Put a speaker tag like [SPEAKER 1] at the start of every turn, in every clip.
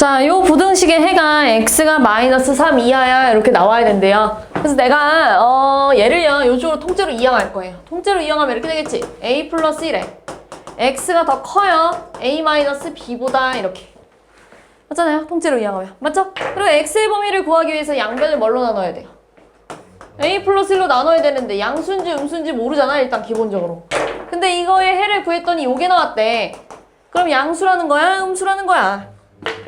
[SPEAKER 1] 자, 요 부등식의 해가 x가 마이너스 3 이하야 이렇게 나와야 된대요. 그래서 내가 얘를요 요쪽으로 통째로 이항할 거예요. 통째로 이항하면 이렇게 되겠지. a 플러스 1에 x가 더 커요. a 마이너스 b보다 이렇게. 맞잖아요. 통째로 이항하면. 맞죠? 그리고 x의 범위를 구하기 위해서 양변을 뭘로 나눠야 돼요? a 플러스 1로 나눠야 되는데 양수인지 음수인지 모르잖아 일단 기본적으로. 근데 이거의 해를 구했더니 요게 나왔대. 그럼 양수라는 거야? 음수라는 거야?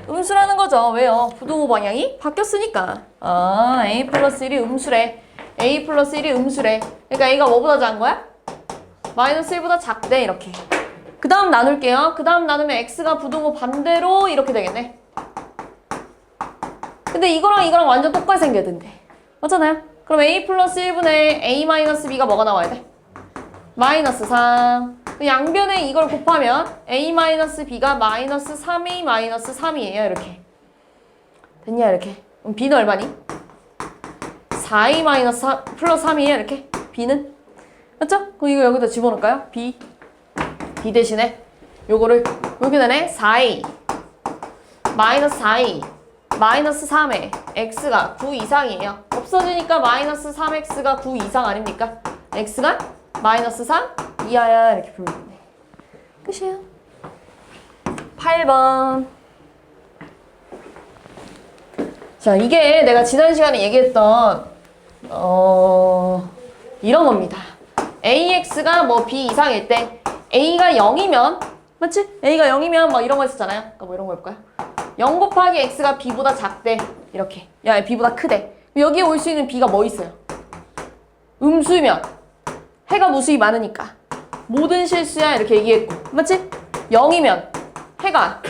[SPEAKER 1] 음수라는 거죠. 왜요? 부등호 방향이 바뀌었으니까. 아, a 플러스 1이 음수래. a 플러스 1이 음수래. 그러니까 a가 뭐보다 작은 거야? 마이너스 1보다 작대 이렇게. 그 다음 나눌게요. 그 다음 나누면 x가 부등호 반대로 이렇게 되겠네. 근데 이거랑 완전 똑같이 생겨야된대. 맞잖아요? 그럼 a 플러스 1분의 a 마이너스 b가 뭐가 나와야 돼? 마이너스 3. 양변에 이걸 곱하면 a 마이너스 b가 마이너스 3a 마이너스 3이에요. 이렇게. 됐냐 이렇게. 그럼 b는 얼마니? 4a 마이너스 플러스 3이에요. 이렇게. b는? 맞죠? 그럼 이거 여기다 집어넣을까요? b 대신에 요거를 이렇게 되네. 4a 마이너스 4a 마이너스 3에 x가 9 이상이에요. 없어지니까 마이너스 3x가 9 이상 아닙니까? x가 마이너스 3 이하야 이렇게 풀면 돼. 끝이에요. 8번. 자, 이게 내가 지난 시간에 얘기했던 이런 겁니다. ax가 뭐 b 이상일 때 a가 0이면 맞지? a가 0이면 뭐 이런 거 했었잖아요. 그러니까 뭐 이런 거 해볼까요? 0 곱하기 x가 b보다 작대. 이렇게. 야, b보다 크대. 여기에 올 수 있는 b가 뭐 있어요? 음수면 해가 무수히 많으니까 모든 실수야 이렇게 얘기했고. 맞지? 0이면 해가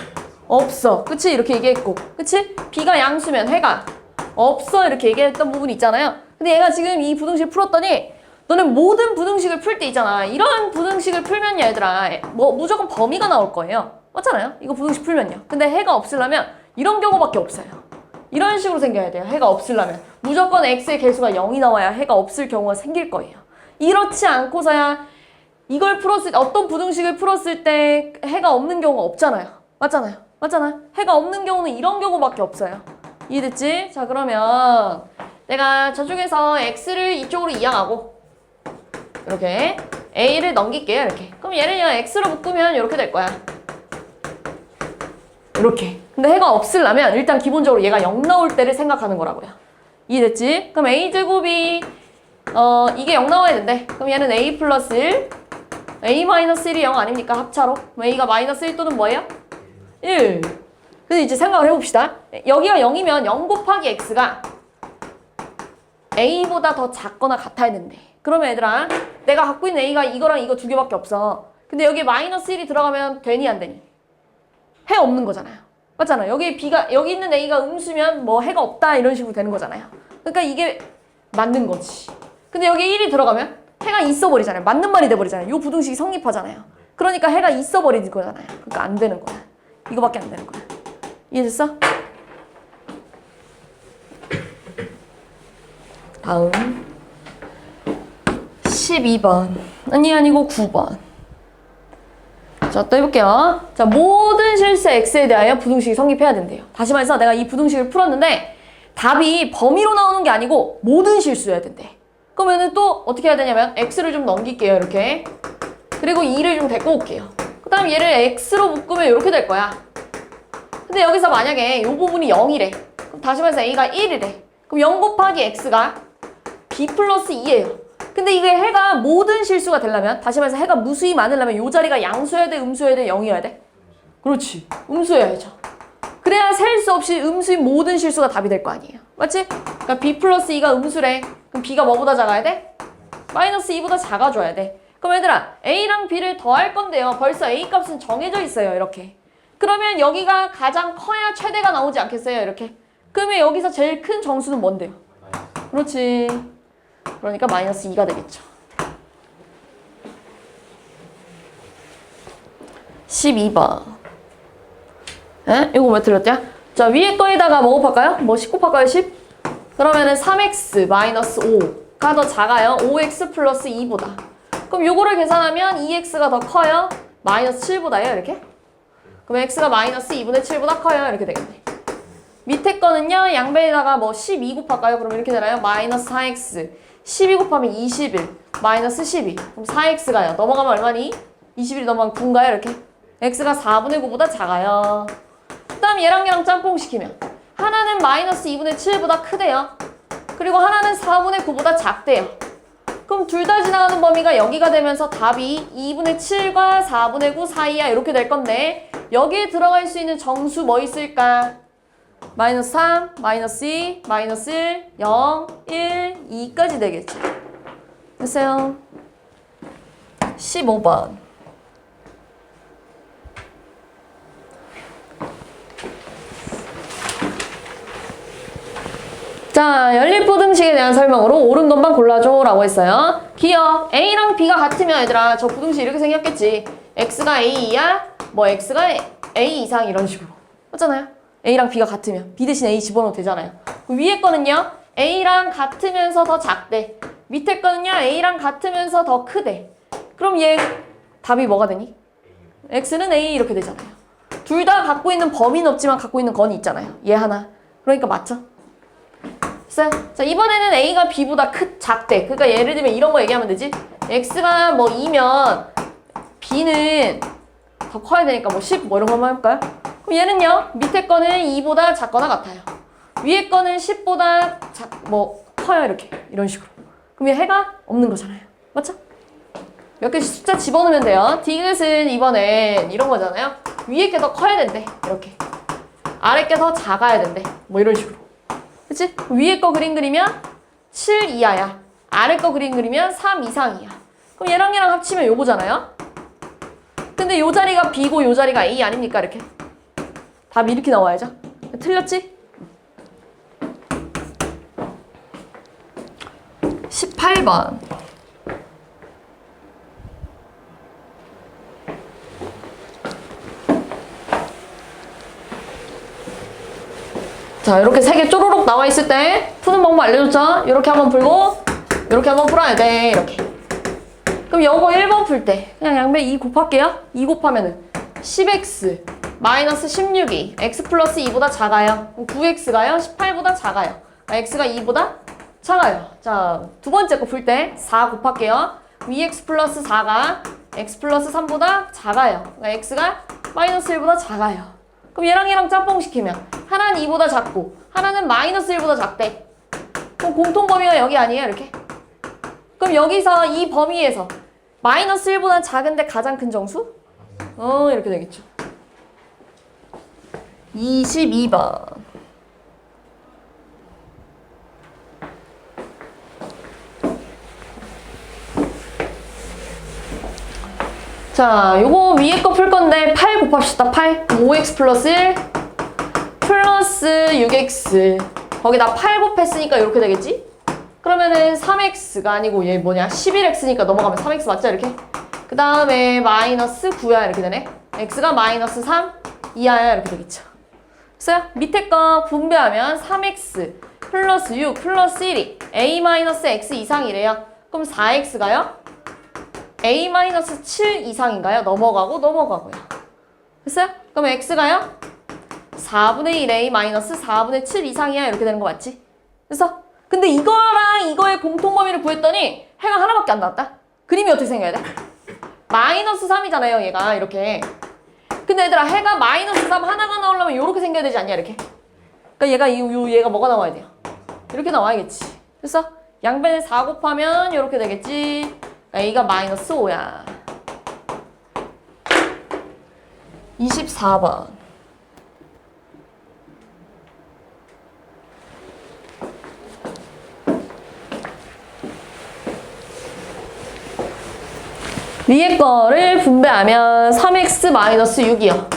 [SPEAKER 1] 없어. 그치? 이렇게 얘기했고. 그치? b가 양수면 해가 없어. 이렇게 얘기했던 부분이 있잖아요. 근데 얘가 지금 이 부등식 풀었더니 너는 모든 부등식을 풀 때 있잖아. 이런 부등식을 풀면 얘들아 뭐 무조건 범위가 나올 거예요. 맞잖아요? 이거 부등식 풀면요. 근데 해가 없으려면 이런 경우밖에 없어요. 이런 식으로 생겨야 돼요. 해가 없으려면. 무조건 x의 개수가 0이 나와야 해가 없을 경우가 생길 거예요. 이렇지 않고서야 이걸 풀었을 때 어떤 부등식을 풀었을 때 해가 없는 경우가 없잖아요. 맞잖아요. 맞잖아요. 해가 없는 경우는 이런 경우밖에 없어요. 이해됐지? 자, 그러면 내가 저쪽에서 x를 이쪽으로 이항하고 이렇게 a를 넘길게요. 이렇게. 그럼 얘를 x로 묶으면 이렇게 될 거야. 이렇게. 근데 해가 없으려면 일단 기본적으로 얘가 0 나올 때를 생각하는 거라고요. 이해됐지? 그럼 a제곱이 이게 0 나와야 된대. 그럼 얘는 a 플러스 1 a 마이너스 1이 0 아닙니까? 합차로. 그럼 a가 마이너스 1 또는 뭐예요? 1. 그래서 이제 생각을 해봅시다. 여기가 0이면 0 곱하기 x가 a보다 더 작거나 같아야 된대. 그러면 얘들아 내가 갖고 있는 a가 이거랑 이거 두 개밖에 없어. 근데 여기에 마이너스 1이 들어가면 되니 안 되니? 해 없는 거잖아요. 맞잖아요. 여기 있는 a가 음수면 뭐 해가 없다 이런 식으로 되는 거잖아요. 그러니까 이게 맞는 거지. 근데 여기 1이 들어가면 해가 있어 버리잖아요. 맞는 말이 돼 버리잖아요. 요 부등식이 성립하잖아요. 그러니까 해가 있어 버리는 거잖아요. 그러니까 안 되는 거야. 이거밖에 안 되는 거야. 이해됐어? 다음 12번. 아니고 9번. 자, 또 해볼게요. 자, 모든 실수 x에 대하여 부등식이 성립해야 된대요. 다시 말해서 내가 이 부등식을 풀었는데 답이 범위로 나오는 게 아니고 모든 실수여야 된대. 그러면은 또 어떻게 해야 되냐면 x를 좀 넘길게요. 이렇게. 그리고 2를 좀 데리고 올게요. 그 다음 얘를 x로 묶으면 이렇게 될 거야. 근데 여기서 만약에 이 부분이 0이래. 그럼 다시 말해서 a가 1이래. 그럼 0 곱하기 x가 b 플러스 2예요. 근데 이게 해가 모든 실수가 되려면 다시 말해서 해가 무수히 많으려면 이 자리가 양수여야 돼? 음수여야 돼? 0이어야 돼? 그렇지. 음수여야죠. 그래야 셀 수 없이 음수인 모든 실수가 답이 될 거 아니에요. 맞지? 그러니까 b 플러스 2가 음수래. 그럼 b가 뭐보다 작아야 돼? 마이너스 2보다 작아줘야 돼. 그럼 얘들아 a랑 b를 더할 건데요. 벌써 a 값은 정해져 있어요. 이렇게. 그러면 여기가 가장 커야 최대가 나오지 않겠어요? 이렇게. 그러면 여기서 제일 큰 정수는 뭔데요? 그렇지. 그러니까 마이너스 2가 되겠죠. 12번. 에? 이거 왜 틀렸죠? 자, 위에 거에다가 뭐 곱할까요? 뭐 10 곱할까요? 10? 그러면은 3x 마이너스 5가 더 작아요. 5x 플러스 2보다. 그럼 요거를 계산하면 2x가 더 커요. 마이너스 7보다요. 이렇게. 그럼 x가 마이너스 2분의 7보다 커요. 이렇게 되겠네. 밑에 거는요, 양변에다가 뭐 12 곱할까요? 그럼 이렇게 되나요? 마이너스 4x. 12 곱하면 21. 마이너스 12. 그럼 4x가요. 넘어가면 얼마니? 21이 넘어가면 9인가요? 이렇게. x가 4분의 9보다 작아요. 그 다음 얘랑 짬뽕시키면 하나는 마이너스 2분의 7보다 크대요. 그리고 하나는 4분의 9보다 작대요. 그럼 둘 다 지나가는 범위가 여기가 되면서 답이 2분의 7과 4분의 9 사이야 이렇게 될 건데 여기에 들어갈 수 있는 정수 뭐 있을까? 마이너스 3, 마이너스 2, 마이너스 1, 0, 1, 2까지 되겠죠. 됐어요. 15번. 자, 연립부등식에 대한 설명으로 옳은 것만 골라줘 라고 했어요. 기억, A랑 B가 같으면 얘들아 저 부등식 이렇게 생겼겠지. X가 A 이하, 뭐 X가 A 이상 이런 식으로. 맞잖아요? A랑 B가 같으면 B 대신 A 집어넣어도 되잖아요. 위에 거는요. A랑 같으면서 더 작대. 밑에 거는요. A랑 같으면서 더 크대. 그럼 얘 답이 뭐가 되니? X는 A 이렇게 되잖아요. 둘 다 갖고 있는 범위는 없지만 갖고 있는 건이 있잖아요. 얘 하나. 그러니까 맞죠? 됐어요? 자, 이번에는 A가 B보다 작대. 그러니까 예를 들면 이런 거 얘기하면 되지. X가 뭐 2면 B는 더 커야 되니까 뭐 10 뭐 이런 거 한번 해볼까요? 그럼 얘는요. 밑에 거는 2보다 작거나 같아요. 위에 거는 10보다 커요 이렇게. 이런 식으로. 그럼 얘 해가 없는 거잖아요. 맞죠? 몇 개씩 숫자 집어넣으면 돼요. 디귿은 이번엔 이런 거잖아요. 위에 게 더 커야 된대. 이렇게. 아래 게 더 작아야 된대. 뭐 이런 식으로. 그치? 위에 거 그림 그리면 7 이하야. 아래 거 그림 그리면 3 이상이야. 그럼 얘랑 얘랑 합치면 요거잖아요? 근데 요 자리가 B고 요 자리가 A 아닙니까? 이렇게. 답이 이렇게 나와야죠. 틀렸지? 18번. 자, 이렇게 세 개 쪼로록 나와 있을 때 푸는 방법 알려줬죠? 이렇게 한번 풀고 이렇게 한번 풀어야 돼. 이렇게. 그럼 요거 1번 풀 때 그냥 양변 2 곱할게요. 2 곱하면은 10x 마이너스 16이 x 플러스 2보다 작아요. 그럼 9x가요? 18보다 작아요. x가 2보다 작아요. 자, 두 번째 거 풀 때 4 곱할게요. x 플러스 4가 x 플러스 3보다 작아요. 그러니까 x가 마이너스 1보다 작아요. 그럼 얘랑 얘랑 짬뽕 시키면 하나는 2보다 작고 하나는 마이너스 1보다 작대. 그럼 공통 범위가 여기 아니에요? 이렇게. 그럼 여기서 이 범위에서 마이너스 1보다 작은데 가장 큰 정수? 이렇게 되겠죠. 22번. 자, 요거 위에 거 풀 건데 8 곱합시다. 8. 5x 플러스 1 플러스 6x. 거기다 8 곱했으니까 이렇게 되겠지? 그러면은 3x가 아니고 얘 뭐냐? 11x니까 넘어가면 3x 맞죠? 이렇게. 그 다음에 마이너스 9야 이렇게 되네. x가 마이너스 3 이하야 이렇게 되겠죠. 됐어요? 밑에 거 분배하면 3x 플러스 6 플러스 1이 a 마이너스 x 이상이래요. 그럼 4x가요? a 마이너스 7 이상인가요? 넘어가고요. 됐어요? 그럼 x가요? 4분의 1 a 마이너스 4분의 7 이상이야 이렇게 되는 거 맞지? 그래서 근데 이거랑 이거의 공통범위를 구했더니 해가 하나밖에 안 나왔다. 그림이 어떻게 생겨야 돼? 마이너스 3이잖아요 얘가 이렇게. 근데 얘들아 해가 마이너스 3 하나가 나오려면 이렇게 생겨야 되지 않냐 이렇게. 그러니까 얘가 뭐가 나와야 돼요? 이렇게 나와야겠지. 그래서 양변에 4 곱하면 이렇게 되겠지. 그러니까 a가 마이너스 5야. 24번. 위에 거를 분배하면 3x 마이너스 6이요.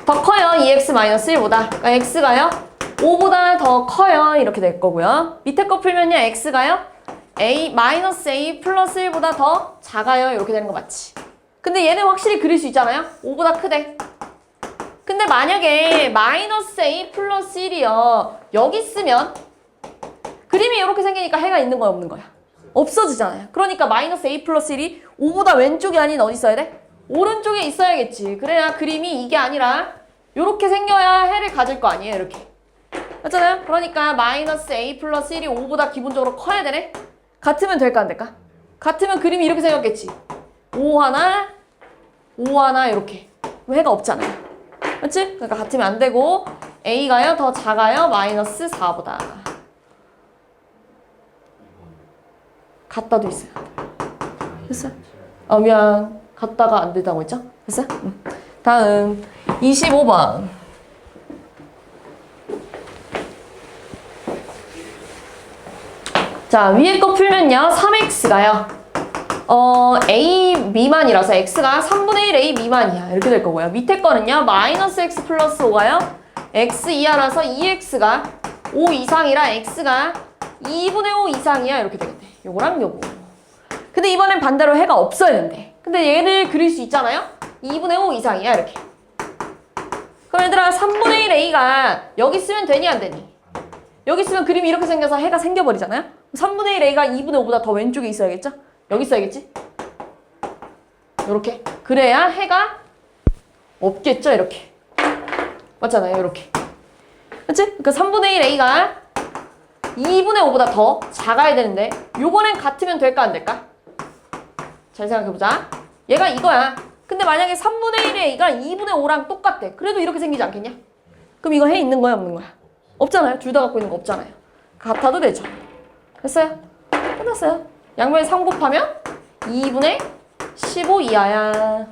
[SPEAKER 1] 더 커요. 2x 마이너스 1보다. 그러니까 x가요? 5보다 더 커요. 이렇게 될 거고요. 밑에 거 풀면요. x가요? a 마이너스 a 플러스 1보다 더 작아요. 이렇게 되는 거 맞지? 근데 얘는 확실히 그릴 수 있잖아요. 5보다 크대. 근데 만약에 마이너스 a 플러스 1이요. 여기 쓰면 그림이 이렇게 생기니까 해가 있는 거야 없는 거야? 없어지잖아요. 그러니까 마이너스 a 플러스 1이 5보다 왼쪽이 아닌 어디 있어야 돼? 오른쪽에 있어야겠지. 그래야 그림이 이게 아니라 이렇게 생겨야 해를 가질 거 아니에요. 이렇게. 맞잖아요? 그러니까 마이너스 a 플러스 1이 5보다 기본적으로 커야 되네? 같으면 될까 안 될까? 같으면 그림이 이렇게 생겼겠지. 5 하나, 5 하나 이렇게. 그럼 해가 없잖아요. 맞지? 그러니까 같으면 안 되고 a가요 더 작아요 마이너스 4보다. 같다도 있어요. 됐어? 미안. 같다가 안 된다고 했죠? 됐어? 다음 25번. 자, 위에 거 풀면요. 3x가요. a 미만이라서 x가 3분의 1 a 미만이야. 이렇게 될 거고요. 밑에 거는요. 마이너스 x 플러스 5가요. x 이하라서 2x가 5 이상이라 x가 2분의 5 이상이야. 이렇게 되겠네. 요거랑 요거. 근데 이번엔 반대로 해가 없어야 된대. 근데 얘를 그릴 수 있잖아요? 2분의 5 이상이야. 이렇게. 그럼 얘들아 3분의 1 a가 여기 쓰면 되니 안 되니? 여기 쓰면 그림이 이렇게 생겨서 해가 생겨버리잖아요? 3분의 1 a가 2분의 5보다 더 왼쪽에 있어야겠죠? 여기 있어야겠지? 이렇게. 그래야 해가 없겠죠? 이렇게. 맞잖아요? 이렇게. 맞지? 그러니까 3분의 1 a가 2분의 5보다 더 작아야 되는데 요번엔 같으면 될까 안 될까? 잘 생각해보자. 얘가 이거야. 근데 만약에 3분의 1 a가 2분의 5랑 똑같대. 그래도 이렇게 생기지 않겠냐? 그럼 이거 해 있는 거야 없는 거야? 없잖아요. 둘 다 갖고 있는 거 없잖아요. 같아도 되죠. 됐어요? 끝났어요. 양변에 3 곱하면 2분의 15 이하야.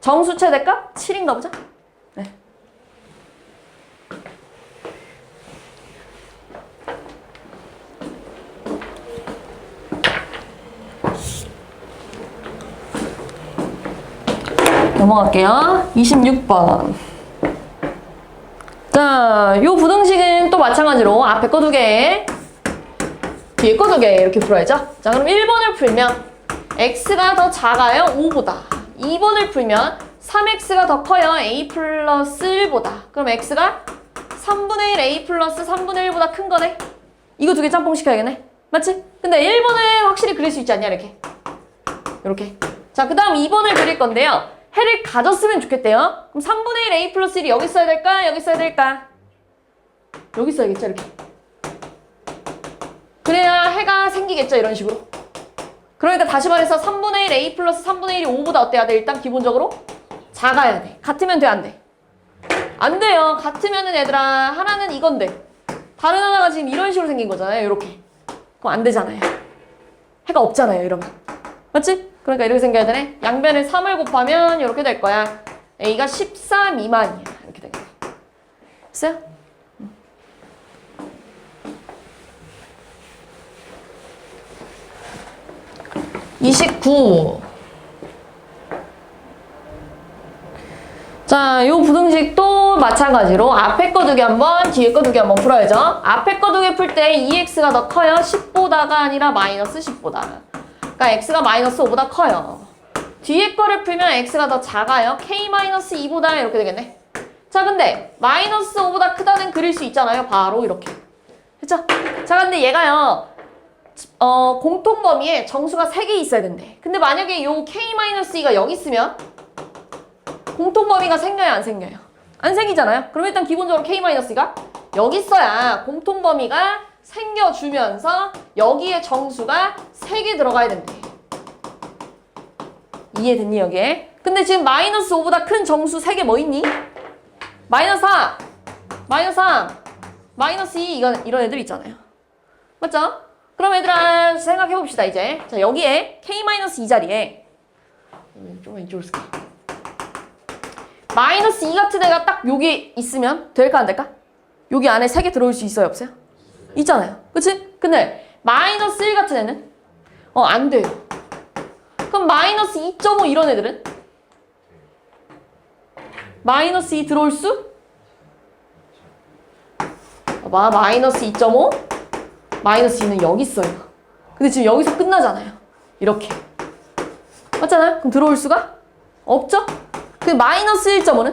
[SPEAKER 1] 정수 최대값 7인가 보자. 네. 넘어갈게요. 26번. 자, 요 부등식은 또 마찬가지로 앞에 거 2개, 뒤에 거 2개 이렇게 풀어야죠. 자, 그럼 1번을 풀면 x가 더 작아요, 5보다. 2번을 풀면 3x가 더 커요, a 플러스 1보다. 그럼 x가 3분의 1 a 플러스 3분의 1보다 큰 거네. 이거 2개 짬뽕 시켜야겠네. 맞지? 근데 1번은 확실히 그릴 수 있지 않냐, 이렇게. 이렇게. 자, 그 다음 2번을 그릴 건데요. 해를 가졌으면 좋겠대요. 그럼 3분의 1 a 플러스 1이 여기 있어야 될까? 여기 있어야 될까? 여기 있어야겠죠, 이렇게. 그래야 해가 생기겠죠, 이런 식으로. 그러니까 다시 말해서 3분의 1 a 플러스 3분의 1이 5보다 어때야 돼? 일단 기본적으로 작아야 돼. 같으면 돼, 안 돼? 안 돼요. 같으면은 얘들아 하나는 이건데 다른 하나가 지금 이런 식으로 생긴 거잖아요, 이렇게. 그럼 안 되잖아요. 해가 없잖아요, 이러면. 맞지? 그러니까 이렇게 생겨야 되네. 양변에 3을 곱하면 이렇게 될 거야. a가 14 미만이야. 이렇게 된 거야. 됐어요? 29. 자, 요 부등식도 마찬가지로 앞에 거 2개 한번, 뒤에 거 2개 한번 풀어야죠. 앞에 거 2개 풀 때 2x가 더 커요. 10보다가 아니라 마이너스 10보다. 그러니까 x가 마이너스 5보다 커요. 뒤에 거를 풀면 x가 더 작아요. k-2보다 이렇게 되겠네. 자, 근데 마이너스 5보다 크다는 그릴 수 있잖아요. 바로 이렇게. 그쵸? 자, 근데 얘가요. 공통 범위에 정수가 3개 있어야 된대. 근데 만약에 요 k-2가 여기 있으면 공통 범위가 생겨요, 안 생겨요? 안 생기잖아요? 그럼 일단 기본적으로 k-2가 여기 있어야 공통 범위가 생겨주면서 여기에 정수가 3개 들어가야 된대. 이해됐니, 여기에? 근데 지금 마이너스 5보다 큰 정수 3개 뭐 있니? 마이너스 4, 마이너스 3, 마이너스 2 이런 애들 있잖아요. 맞죠? 그럼 얘들아 생각해봅시다, 이제. 자, 여기에 k-2 자리에 좀 이쪽으로 쓸게. 마이너스 2 같은 애가 딱 여기 있으면 될까 안 될까? 여기 안에 3개 들어올 수 있어요, 없어요? 있잖아요. 그치? 근데 마이너스 1 같은 애는 안 돼요. 그럼 마이너스 2.5 이런 애들은? 마이너스 2 들어올 수? 봐봐, 마이너스 2.5 마이너스 2는 여기 있어요. 근데 지금 여기서 끝나잖아요. 이렇게. 맞잖아요? 그럼 들어올 수가 없죠? 그 마이너스 1.5는?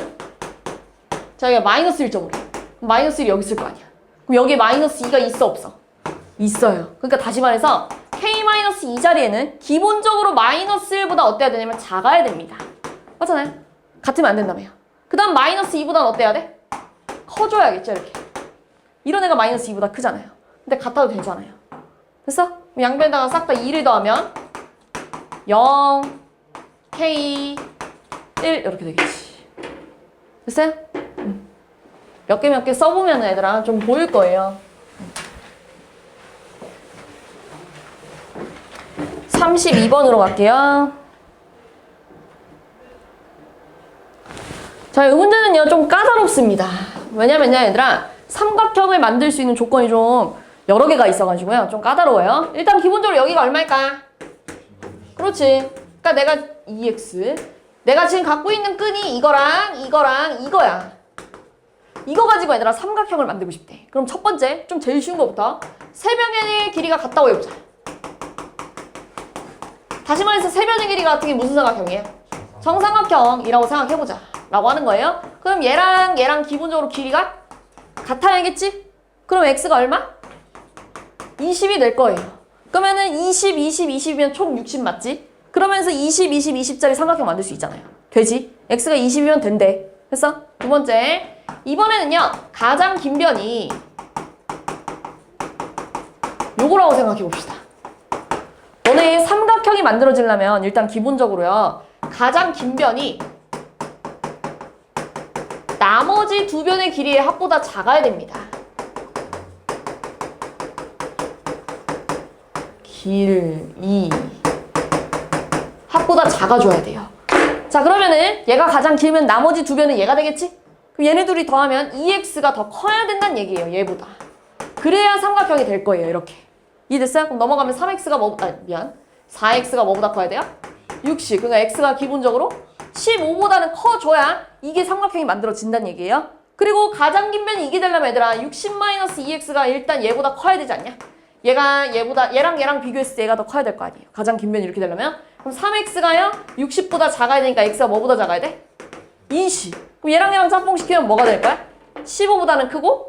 [SPEAKER 1] 자, 여기가 마이너스 1.5래. 마이너스 1이 여기 있을 거 아니야. 그럼 여기에 마이너스 2가 있어, 없어? 있어요. 그러니까 다시 말해서 k-2 자리에는 기본적으로 마이너스 1보다 어때야 되냐면 작아야 됩니다. 맞잖아요? 같으면 안 된다며요. 그 다음 마이너스 2보다는 어때야 돼? 커줘야겠죠, 이렇게. 이런 애가 마이너스 2보다 크잖아요. 근데 같아도 되잖아요. 됐어? 양변에다가 싹 다 2를 더하면 0, K, 1 이렇게 되겠지. 됐어요? 몇 개 써보면 얘들아 좀 보일 거예요. 32번으로 갈게요. 자, 이 문제는요 좀 까다롭습니다. 왜냐면요 얘들아 삼각형을 만들 수 있는 조건이 좀 여러 개가 있어가지고요 좀 까다로워요. 일단 기본적으로 여기가 얼마일까? 그렇지. 그러니까 내가 2x 내가 지금 갖고 있는 끈이 이거랑 이거야. 이거 가지고 얘들아 삼각형을 만들고 싶대. 그럼 첫 번째 좀 제일 쉬운 거부터 세 변의 길이가 같다고 해보자. 다시 말해서 세 변의 길이가 같은 게 무슨 삼각형이에요? 정삼각형이라고 생각해보자 라고 하는 거예요. 그럼 얘랑 기본적으로 길이가 같아야겠지? 그럼 x가 얼마? 20이 될 거예요. 그러면은 20, 20이면 총 60 맞지? 그러면서 20, 20짜리 삼각형 만들 수 있잖아요. 되지? x가 20이면 된대. 됐어? 두 번째. 이번에는요. 가장 긴 변이 요거라고 생각해 봅시다. 너네 삼각형이 만들어지려면 일단 기본적으로요. 가장 긴 변이 나머지 두 변의 길이의 합보다 작아야 됩니다. 길이 합보다 작아줘야 돼요. 자 그러면은 얘가 가장 길면 나머지 두 변은 얘가 되겠지? 그럼 얘네 둘이 더하면 2x가 더 커야 된다는 얘기예요. 얘보다. 그래야 삼각형이 될 거예요. 이렇게. 이해됐어요? 그럼 넘어가면 3x가 4x가 뭐보다 커야 돼요? 60. 그러니까 x가 기본적으로 15보다는 커줘야 이게 삼각형이 만들어진다는 얘기예요. 그리고 가장 긴 변이 이게 되려면 얘들아 60-2x가 일단 얘보다 커야 되지 않냐? 얘랑 비교했을 때 얘가 더 커야 될 거 아니에요. 가장 긴 변이 이렇게 되려면. 그럼 3x가요? 60보다 작아야 되니까 x가 뭐보다 작아야 돼? 20. 그럼 얘랑 짬뽕시키면 뭐가 될 거야? 15보다는 크고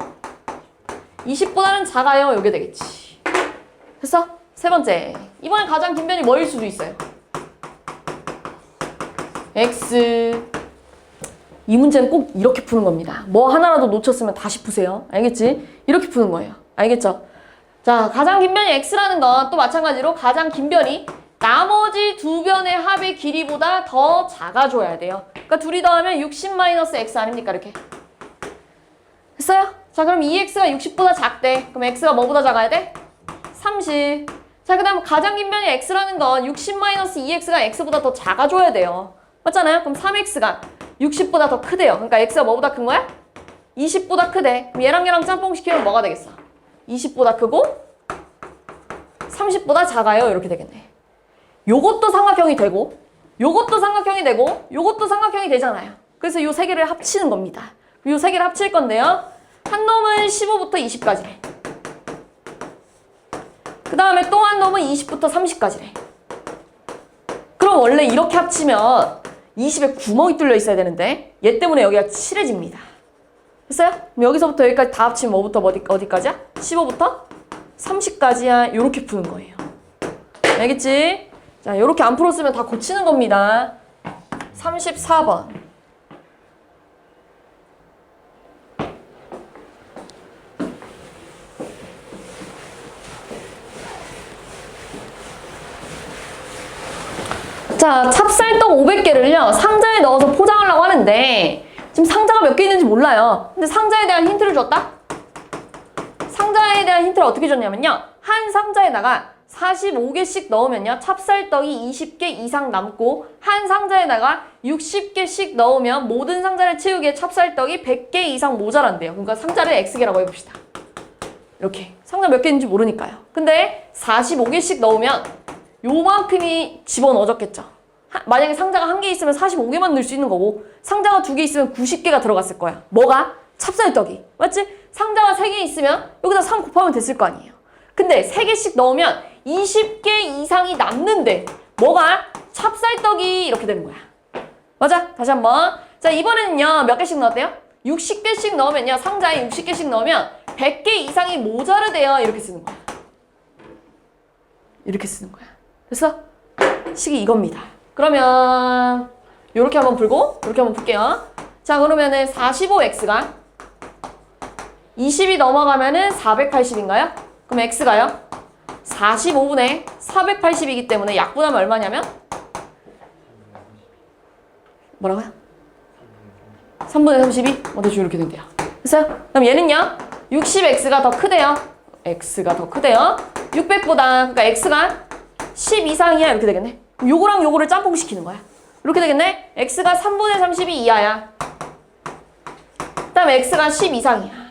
[SPEAKER 1] 20보다는 작아요. 이게 되겠지. 됐어? 세 번째. 이번엔 가장 긴 변이 뭐일 수도 있어요? x. 이 문제는 꼭 이렇게 푸는 겁니다. 뭐 하나라도 놓쳤으면 다시 푸세요. 알겠지? 이렇게 푸는 거예요. 알겠죠? 자, 가장 긴 변이 x라는 건 또 마찬가지로 가장 긴 변이 나머지 두 변의 합의 길이보다 더 작아줘야 돼요. 그러니까 둘이 더하면 60-x 아닙니까? 이렇게. 됐어요? 자, 그럼 2x가 60보다 작대. 그럼 x가 뭐보다 작아야 돼? 30. 자, 그 다음 가장 긴 변이 x라는 건 60-2x가 x보다 더 작아줘야 돼요. 맞잖아요? 그럼 3x가 60보다 더 크대요. 그러니까 x가 뭐보다 큰 거야? 20보다 크대. 그럼 얘랑 짬뽕 시키면 뭐가 되겠어? 20보다 크고 30보다 작아요. 이렇게 되겠네. 요것도 삼각형이 되고 요것도 삼각형이 되고 요것도 삼각형이 되잖아요. 그래서 요 세 개를 합치는 겁니다. 요 세 개를 합칠 건데요. 한 놈은 15부터 20까지래. 그 다음에 또 한 놈은 20부터 30까지래. 그럼 원래 이렇게 합치면 20에 구멍이 뚫려 있어야 되는데 얘 때문에 여기가 칠해집니다. 됐어요? 그럼 여기서부터 여기까지 다 합치면 뭐부터 어디까지야? 15부터 30까지야. 요렇게 푸는 거예요. 알겠지? 자, 요렇게 안 풀었으면 다 고치는 겁니다. 34번. 자, 찹쌀떡 500개를요 상자에 넣어서 포장하려고 하는데 지금 상자가 몇 개 있는지 몰라요. 근데 상자에 대한 힌트를 줬다? 상자에 대한 힌트를 어떻게 줬냐면요, 한 상자에다가 45개씩 넣으면요 찹쌀떡이 20개 이상 남고, 한 상자에다가 60개씩 넣으면 모든 상자를 채우기에 찹쌀떡이 100개 이상 모자란대요. 그러니까 상자를 X개라고 해봅시다. 이렇게 상자 몇 개 있는지 모르니까요. 근데 45개씩 넣으면 요만큼이 집어넣어졌겠죠. 만약에 상자가 한 개 있으면 45개만 넣을 수 있는 거고, 상자가 2개 있으면 90개가 들어갔을 거야. 뭐가? 찹쌀떡이. 맞지? 상자가 3개 있으면 여기다 3 곱하면 됐을 거 아니에요. 근데 3개씩 넣으면 20개 이상이 남는데 뭐가? 찹쌀떡이 이렇게 되는 거야. 맞아? 다시 한번. 자, 이번에는요 몇 개씩 넣었대요? 60개씩 넣으면요, 상자에 60개씩 넣으면 100개 이상이 모자르대요. 이렇게 쓰는 거야. 이렇게 쓰는 거야. 됐어? 식이 이겁니다. 그러면 요렇게 한번 풀고 요렇게 한번 풀게요. 자, 그러면은 45x가 20이 넘어가면은 480인가요? 그럼 x가요? 45분의 480이기 때문에 약분하면 얼마냐면? 뭐라고요? 3분의 32? 대충 이렇게 된대요. 됐어요? 그럼 얘는요? 60x가 더 크대요. x가 더 크대요. 600보다, 그러니까 x가 10 이상이야. 이렇게 되겠네. 그럼 요거랑 요거를 짬뽕시키는 거야. 이렇게 되겠네. x가 3분의 30이 이하야. 그 다음에 x가 10 이상이야.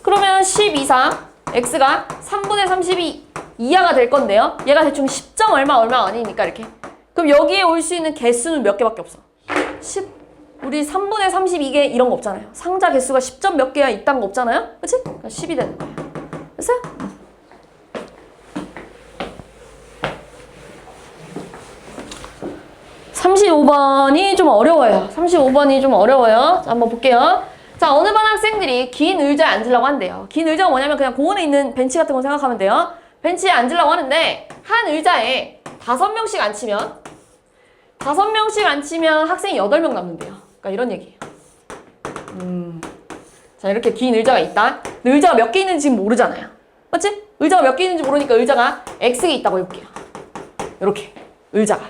[SPEAKER 1] 그러면 10 이상, x가 3분의 30이 이하가 될 건데요. 얘가 대충 10점 얼마 아니니까 이렇게. 그럼 여기에 올 수 있는 개수는 몇 개밖에 없어? 10. 우리 3분의 32개 이런 거 없잖아요. 상자 개수가 10점 몇 개야 있다는 거 없잖아요. 그치? 그러니까 10이 되는 거예요. 됐어요? 35번이 좀 어려워요. 35번이 좀 어려워요. 자, 한번 볼게요. 자, 어느 반 학생들이 긴 의자에 앉으려고 한대요. 긴 의자가 뭐냐면 그냥 공원에 있는 벤치 같은 거 생각하면 돼요. 벤치에 앉으려고 하는데 한 의자에 5명씩 앉히면 학생이 8명 남는데요. 그러니까 이런 얘기예요. 자, 이렇게 긴 의자가 있다. 근데 의자가 몇 개 있는지 지금 모르잖아요. 맞지? 의자가 몇 개 있는지 모르니까 의자가 X개 있다고 해볼게요. 이렇게 의자가.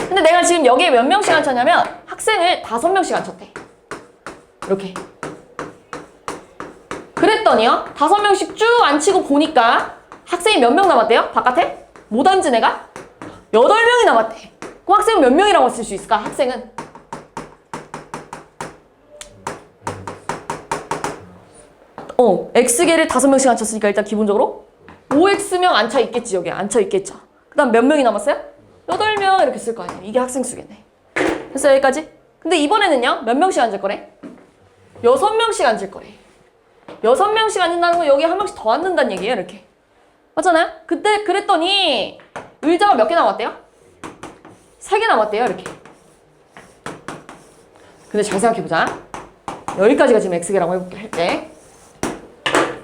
[SPEAKER 1] 근데 내가 지금 여기에 몇 명씩 앉혔냐면 학생을 5명씩 앉혔대. 이렇게. 그랬더니요. 5명씩 쭉 앉히고 보니까 학생이 몇 명 남았대요? 바깥에? 못 앉은 애가? 8명이 남았대. 그럼 학생은 몇 명이라고 쓸 수 있을까? 학생은? X개를 5명씩 앉혔으니까 일단 기본적으로 5X명 앉혀 있겠지. 여기 앉혀 있겠죠. 그 다음 몇 명이 남았어요? 8명 이렇게 쓸 거 아니에요. 이게 학생 수겠네. 됐어요? 여기까지? 근데 이번에는요. 몇 명씩 앉을 거래? 6명씩 앉을 거래. 6명씩 앉는다는 건 여기 한 명씩 더 앉는다는 얘기예요. 이렇게. 맞잖아요? 그때 그랬더니 의자가 몇 개 남았대요? 3개 남았대요. 이렇게. 근데 잘 생각해보자. 여기까지가 지금 X개라고 해볼게. 할 때.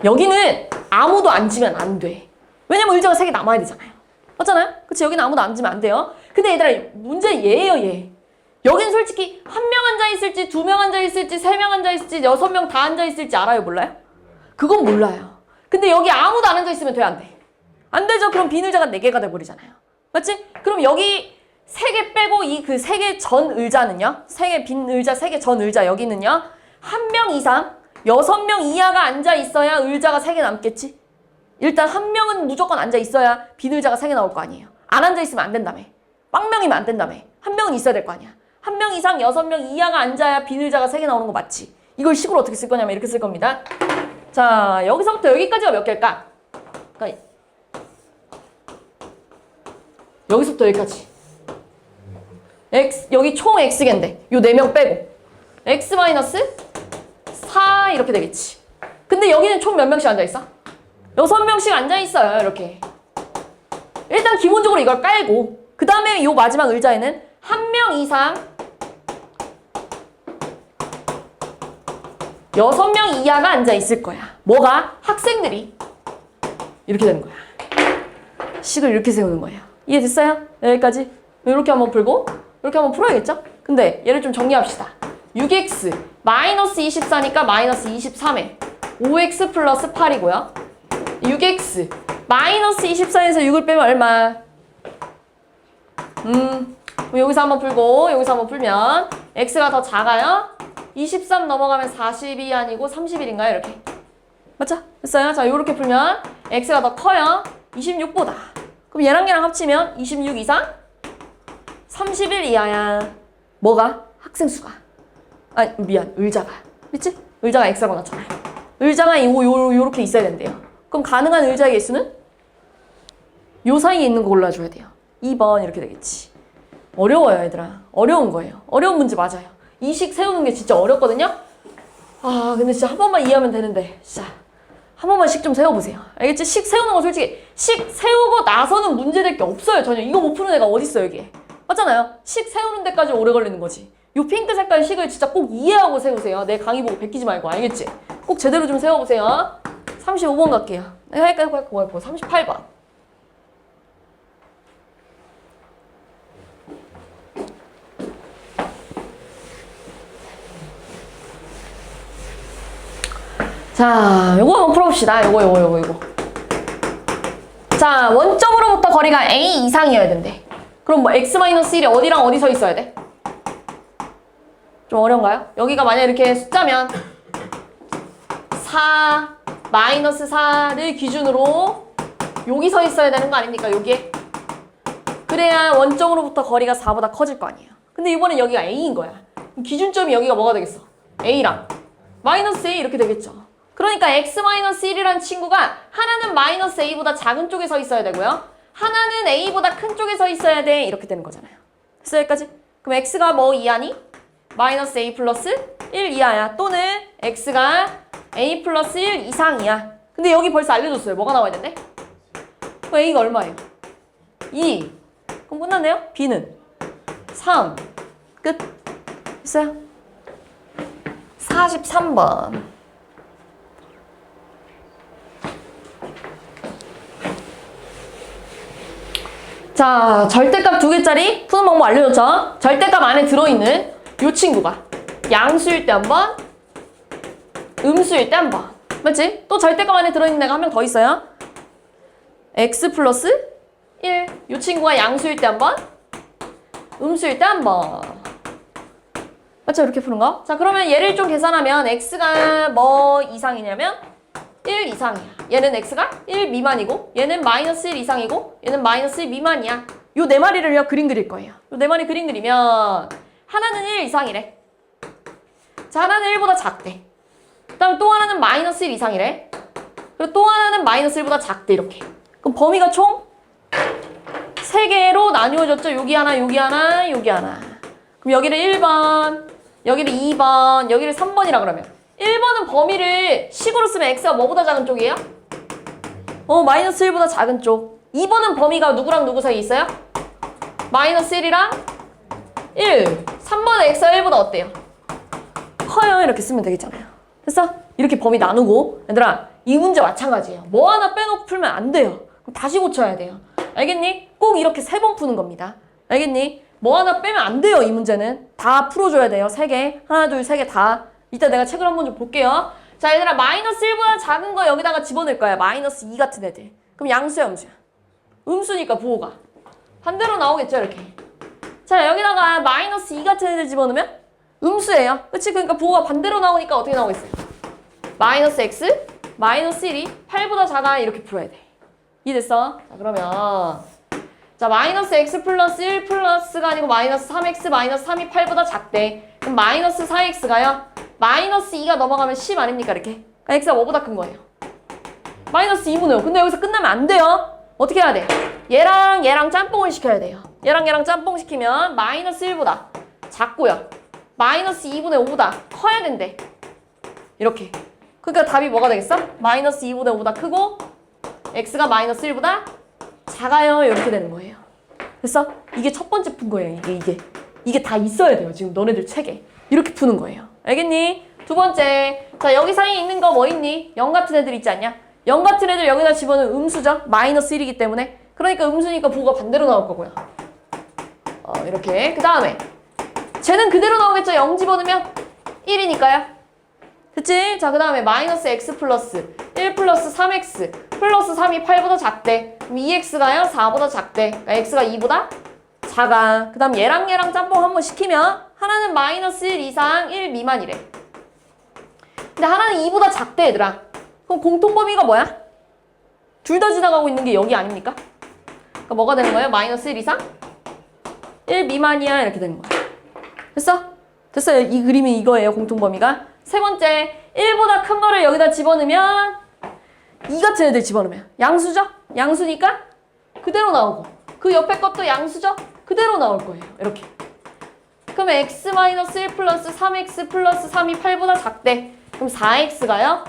[SPEAKER 1] 여기는 아무도 앉으면 안 돼. 왜냐면 의자가 3개 남아야 되잖아요. 맞잖아요? 그치? 여기는 아무도 앉으면 안 돼요. 근데 얘들아, 문제 얘예요, 얘. 여긴 솔직히 1명 앉아있을지, 2명 앉아있을지, 3명 앉아있을지, 6명 다 앉아있을지 알아요? 몰라요? 그건 몰라요. 근데 여기 아무도 안 앉아있으면 돼, 안 돼? 안 되죠? 그럼 빈 의자가 4개가 돼버리잖아요. 맞지? 그럼 여기 3개 빼고 이 그 3개 전 의자는요? 3개 빈 의자, 3개 전 의자 여기는요? 1명 이상, 6명 이하가 앉아있어야 의자가 3개 남겠지? 일단 1명은 무조건 앉아있어야 빈 의자가 3개 나올 거 아니에요. 안 앉아있으면 안 된다며. 빵명이면 안 된다며. 1명은 있어야 될 거 아니야. 1명 이상 6명 이하가 앉아야 빈 의자가 3개 나오는 거 맞지? 이걸 식으로 어떻게 쓸 거냐면 이렇게 쓸 겁니다. 자, 여기서부터 여기까지가 몇 개일까? 그러니까 여기서부터 여기까지. X, 여기 총 X개인데 요 4명 빼고 X 마이너스 4 이렇게 되겠지. 근데 여기는 총 몇 명씩 앉아있어? 6명씩 앉아있어요. 이렇게. 일단 기본적으로 이걸 깔고 그 다음에 요 마지막 의자에는 1명 이상 6명 이하가 앉아있을 거야. 뭐가? 학생들이. 이렇게 되는 거야. 식을 이렇게 세우는 거예요. 이해됐어요? 여기까지. 이렇게 한번 풀고 이렇게 한번 풀어야겠죠? 근데 얘를 좀 정리합시다. 6x 마이너스 24니까 마이너스 23에 5x 플러스 8이고요. 6x 마이너스 24에서 6을 빼면 얼마? 여기서 한번 풀고 여기서 한번 풀면 x가 더 작아요. 23 넘어가면 40이 아니고 31인가요? 이렇게. 맞죠? 됐어요? 자, 요렇게 풀면 x가 더 커요. 26보다. 그럼 얘랑 얘랑 합치면 26 이상? 31 이하야. 뭐가? 학생 수가. 아니, 미안. 의자가. 그치? 의자가 x라고 나왔잖아요. 의자가 요렇게 있어야 된대요. 그럼 가능한 의자의 개수는? 요 사이에 있는 거 골라줘야 돼요. 2번 이렇게 되겠지. 어려워요, 얘들아. 어려운 거예요. 어려운 문제 맞아요. 이 식 세우는 게 진짜 어렵거든요? 아, 근데 진짜 한 번만 이해하면 되는데. 진짜. 한 번만 식 좀 세워보세요. 알겠지? 식 세우는 거 솔직히 식 세우고 나서는 문제될 게 없어요. 전혀. 이거 못 푸는 애가 어딨어, 여기에. 맞잖아요? 식 세우는 데까지 오래 걸리는 거지. 요 핑크 색깔 식을 진짜 꼭 이해하고 세우세요. 내 강의 보고 베끼지 말고. 알겠지? 꼭 제대로 좀 세워보세요. 35번 갈게요. 내가 할까? 38번. 자, 요거 한번 풀어봅시다. 요거. 자, 원점으로부터 거리가 a 이상이어야 된대. 그럼 뭐 x-1이 어디랑 어디 서 있어야 돼? 좀 어려운가요? 여기가 만약 이렇게 숫자면 4, -4를 기준으로 여기 서 있어야 되는 거 아닙니까? 여기에. 그래야 원점으로부터 거리가 4보다 커질 거 아니에요. 근데 이번엔 여기가 a인 거야. 기준점이 여기가 뭐가 되겠어? a랑 -a 이렇게 되겠죠. 그러니까 x-1이라는 친구가 하나는 -a보다 작은 쪽에 서 있어야 되고요. 하나는 a보다 큰 쪽에 서 있어야 돼. 이렇게 되는 거잖아요. 됐어 여기까지? 그럼 x가 뭐 이하니? -a 플러스 1 이하야. 또는 x가 a 플러스 1 이상이야. 근데 여기 벌써 알려줬어요. 뭐가 나와야 된대? 그럼 a가 얼마예요? 2. 그럼 끝났네요? b는 3. 끝. 됐어요? 43번. 자, 절대값 2개짜리 푸는 방법 알려줬죠? 절대값 안에 들어있는 요 친구가 양수일 때 한 번, 음수일 때 한 번. 맞지? 또 절대값 안에 들어있는 애가 한 명 더 있어요. x 플러스 1. 요 친구가 양수일 때 한 번, 음수일 때 한 번. 맞죠? 이렇게 푸는 거. 자, 그러면 얘를 좀 계산하면 x가 뭐 이상이냐면 1 이상이야. 얘는 x가 1 미만이고 얘는 -1 이상이고 얘는 -1 미만이야. 요 네 마리를요 그림 그릴 거예요. 요 네 마리 그림 그리면 하나는 1 이상이래. 자, 하나는 1보다 작대. 그 다음에 또 하나는 -1 이상이래. 그리고 또 하나는 -1보다 작대. 이렇게. 그럼 범위가 총 3개로 나뉘어졌죠. 여기 하나, 여기 하나, 여기 하나. 그럼 여기를 1번, 여기를 2번, 여기를 3번이라 그러면 1번은 범위를 식으로 쓰면 x가 뭐보다 작은 쪽이에요? -1보다 작은 쪽. 2번은 범위가 누구랑 누구 사이에 있어요? -1이랑 1. 3번은 x가 1보다 어때요? 커요. 이렇게 쓰면 되겠잖아요. 됐어? 이렇게 범위 나누고. 얘들아, 이 문제 마찬가지예요. 뭐 하나 빼놓고 풀면 안 돼요. 그럼 다시 고쳐야 돼요. 알겠니? 꼭 이렇게 3번 푸는 겁니다. 알겠니? 뭐 하나 빼면 안 돼요. 이 문제는. 다 풀어줘야 돼요. 3개. 하나, 둘, 3개 다. 이따 내가 책을 한번 좀 볼게요. 자, 얘들아, -1보다 작은 거 여기다가 집어넣을 거야. -2 같은 애들. 그럼 양수야, 음수야? 음수니까 부호가 반대로 나오겠죠, 이렇게. 자, 여기다가 -2 같은 애들 집어넣으면 음수예요. 그치? 그러니까 부호가 반대로 나오니까 어떻게 나오겠어요? -x, -1이 8보다 작아. 이렇게 풀어야 돼. 이해됐어? 자, 그러면 자, -x 플러스 1 플러스가 아니고 -3x, -3이 8보다 작대. 그럼 -4x가요? -2가 넘어가면 10 아닙니까? 이렇게. 그러니까 x가 뭐보다 큰 거예요? -2분의 5. 근데 여기서 끝나면 안 돼요. 어떻게 해야 돼? 얘랑 얘랑 짬뽕을 시켜야 돼요. 얘랑 얘랑 짬뽕 시키면 -1보다 작고요. -2분의 5보다 커야 된대. 이렇게. 그러니까 답이 뭐가 되겠어? -2분의 5보다 크고 x가 -1보다 작아요. 이렇게 되는 거예요. 됐어? 이게 첫 번째 푼 거예요. 이게 다 있어야 돼요. 지금 너네들 책에. 이렇게 푸는 거예요. 알겠니? 두 번째. 자, 여기 사이에 있는 거 뭐 있니? 0 같은 애들 있지 않냐? 0 같은 애들 여기다 집어넣으면 음수죠? -1이기 때문에. 그러니까 음수니까 부호가 반대로 나올 거고요. 이렇게. 그 다음에 쟤는 그대로 나오겠죠? 0 집어넣으면 1이니까요. 됐지? 자, 그 다음에 -x 플러스 1 플러스 3x 플러스 3이 8보다 작대. 그럼 2x가요? 4보다 작대. 그러니까 x가 2보다 작아. 그 다음 얘랑 얘랑 짬뽕 한번 시키면 하나는 -1 이상 1 미만이래. 근데 하나는 2보다 작대, 얘들아. 그럼 공통범위가 뭐야? 둘 다 지나가고 있는 게 여기 아닙니까? 그러니까 뭐가 되는 거예요? -1 이상 1 미만이야. 이렇게 되는 거야. 됐어? 됐어요. 이 그림이 이거예요. 공통범위가. 세 번째, 1보다 큰 거를 여기다 집어넣으면 2 같은 애들 집어넣으면 양수죠? 양수니까 그대로 나오고 그 옆에 것도 양수죠? 그대로 나올 거예요. 이렇게. 그러면 x-1 플러스 3x 플러스 3이 8보다 작대. 그럼 4x가요?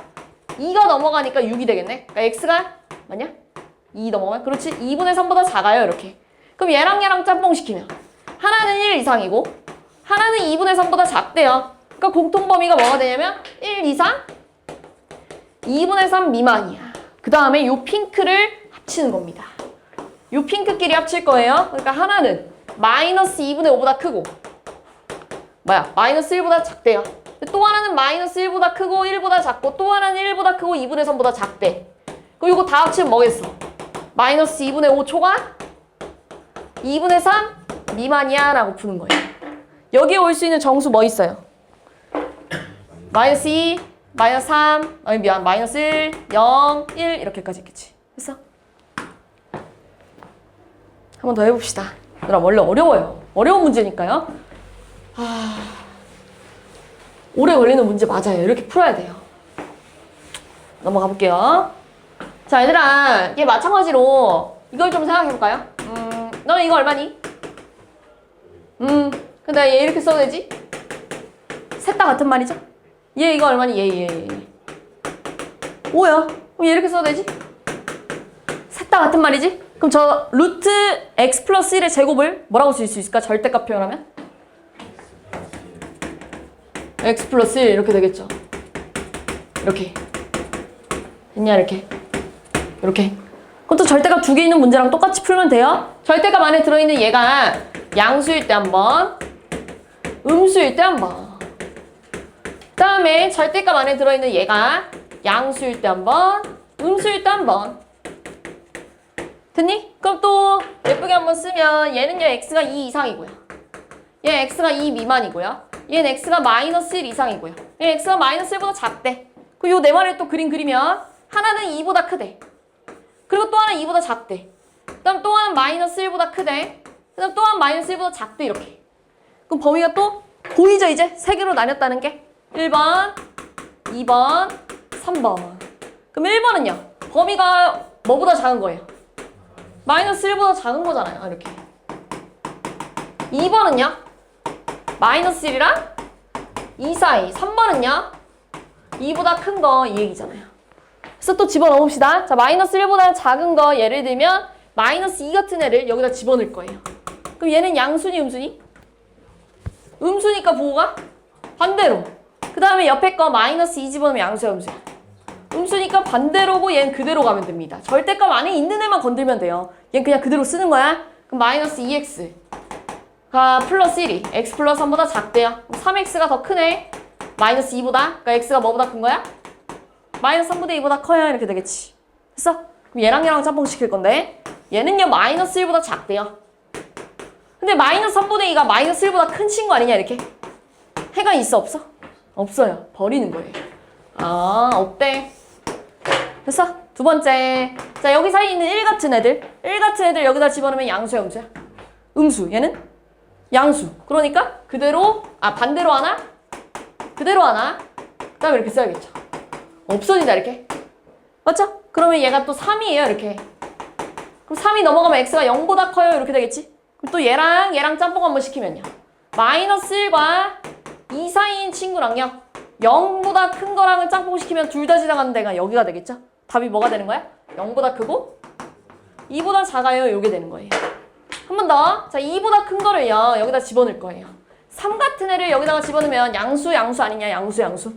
[SPEAKER 1] 2가 넘어가니까 6이 되겠네. 그러니까 x가 맞냐? 2 넘어가면? 그렇지. 2분의 3보다 작아요. 이렇게. 그럼 얘랑 얘랑 짬뽕 시키면 하나는 1 이상이고 하나는 2분의 3보다 작대요. 그러니까 공통범위가 뭐가 되냐면 1 이상 2분의 3 미만이야. 그 다음에 요 핑크를 합치는 겁니다. 요 핑크끼리 합칠 거예요. 그러니까 하나는 -2분의 5보다 크고 뭐야? -1보다 작대요. 또 하나는 마이너스 1보다 크고 1보다 작고 또 하나는 1보다 크고 2분의 3보다 작대. 그럼 이거 다 합치면 뭐겠어? 마이너스 2분의 5 초과 2분의 3 미만이야 라고 푸는 거예요. 여기에 올 수 있는 정수 뭐 있어요? 마이너스 2, 마이너스 3, 아니 미안, 마이너스 1, 0, 1 이렇게까지 있겠지. 됐어? 한 번 더 해봅시다. 얘들아 원래 어려워요. 어려운 문제니까요. 오래 걸리는 문제 맞아요. 이렇게 풀어야 돼요. 넘어가 볼게요. 자 얘들아 얘 마찬가지로 이걸 좀 생각해볼까요? 너는 이거 얼마니? 근데 얘 이렇게 써도 되지? 셋 다 같은 말이죠? 얘 이거 얼마니? 얘. 뭐야? 그럼 얘 이렇게 써도 되지? 셋 다 같은 말이지? 그럼 저 루트 x 플러스 1의 제곱을 뭐라고 쓸 수 있을까? 절대값 표현하면? x 플러스 1 이렇게 되겠죠? 이렇게. 됐냐? 이렇게. 그럼 또 절대값 두 개 있는 문제랑 똑같이 풀면 돼요? 절대값 안에 들어있는 얘가 양수일 때 한 번, 음수일 때 한 번. 그 다음에 절대값 안에 들어있는 얘가 양수일 때 한 번, 음수일 때 한 번. 됐니? 그럼 또 예쁘게 한번 쓰면 얘는요 x가 2 이상이고요. 얘 x가 2 미만이고요. 얘는 x가 마이너스 1 이상이고요. 얘 x가 마이너스 1보다 작대. 그리고 요 네 마리를 또 그림 그리면 하나는 2보다 크대. 그리고 또 하나는 2보다 작대. 그 다음 또 하나는 마이너스 1보다 크대. 그 다음 또 하나는 마이너스 1보다 작대 이렇게. 그럼 범위가 또 보이죠 이제? 세 개로 나뉘었다는 게. 1번, 2번, 3번. 그럼 1번은요? 범위가 뭐보다 작은 거예요? 마이너스 1보다 작은 거잖아요. 이렇게. 2번은요? 마이너스 1이랑 2 사이. 3번은요? 2보다 큰 거 이 얘기잖아요. 그래서 또 집어넣읍시다. 자, 마이너스 1보다 작은 거 예를 들면 마이너스 2 같은 애를 여기다 집어넣을 거예요. 그럼 얘는 양수니 음수니? 음수니까 부호가 반대로. 그 다음에 옆에 거 마이너스 2 집어넣으면 양수야 음수야? 음수니까 반대로고 얘는 그대로 가면 됩니다. 절대값 안에 있는 애만 건들면 돼요. 얘는 그냥 그대로 쓰는 거야. 그럼 마이너스 2x가 플러스 1이 x 플러스 3보다 작대요. 3x가 더 크네. 마이너스 2보다. 그러니까 x가 뭐보다 큰 거야? 마이너스 3분의 2보다 커야 이렇게 되겠지. 됐어? 그럼 얘랑 짬뽕 시킬 건데 얘는요 마이너스 1보다 작대요. 근데 마이너스 3분의 2가 마이너스 1보다 큰 친구 아니냐 이렇게? 해가 있어 없어? 없어요. 버리는 거예요. 아 없대. 됐어? 두 번째. 자 여기 사이에 있는 1 같은 애들. 1 같은 애들 여기다 집어넣으면 양수야 음수야? 음수. 얘는? 양수. 그러니까 그대로 반대로 하나? 그대로 하나? 그 다음에 이렇게 써야겠죠. 없어진다 이렇게. 맞죠? 그러면 얘가 또 3이에요 이렇게. 그럼 3이 넘어가면 x가 0보다 커요 이렇게 되겠지? 그럼 또 얘랑 짬뽕 한번 시키면요. 마이너스 1과 2 사이인 친구랑요. 0보다 큰 거랑은 짬뽕 시키면 둘 다 지나가는 데가 여기가 되겠죠? 답이 뭐가 되는 거야? 0보다 크고 2보다 작아요 이게 되는 거예요. 한 번 더. 자 2보다 큰 거를요 여기다 집어넣을 거예요. 3 같은 애를 여기다가 집어넣으면 양수 아니냐? 양수.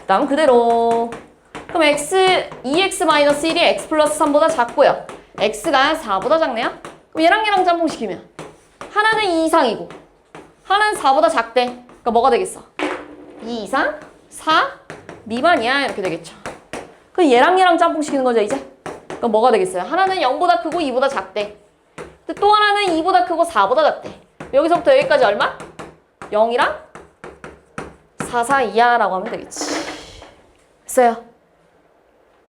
[SPEAKER 1] 다음 그대로. 그럼 2x-1이 x 플러스 3보다 작고요. x가 4보다 작네요. 그럼 얘랑 짬뽕 시키면 하나는 2 이상이고 하나는 4보다 작대. 그러니까 뭐가 되겠어? 2 이상, 4 미만이야 이렇게 되겠죠. 그럼 얘랑 짬뽕 시키는 거죠 이제? 그럼 뭐가 되겠어요? 하나는 0보다 크고 2보다 작대. 근데 또 하나는 2보다 크고 4보다 작대. 여기서부터 여기까지 얼마? 0이랑 4 사이야 라고 하면 되겠지. 됐어요.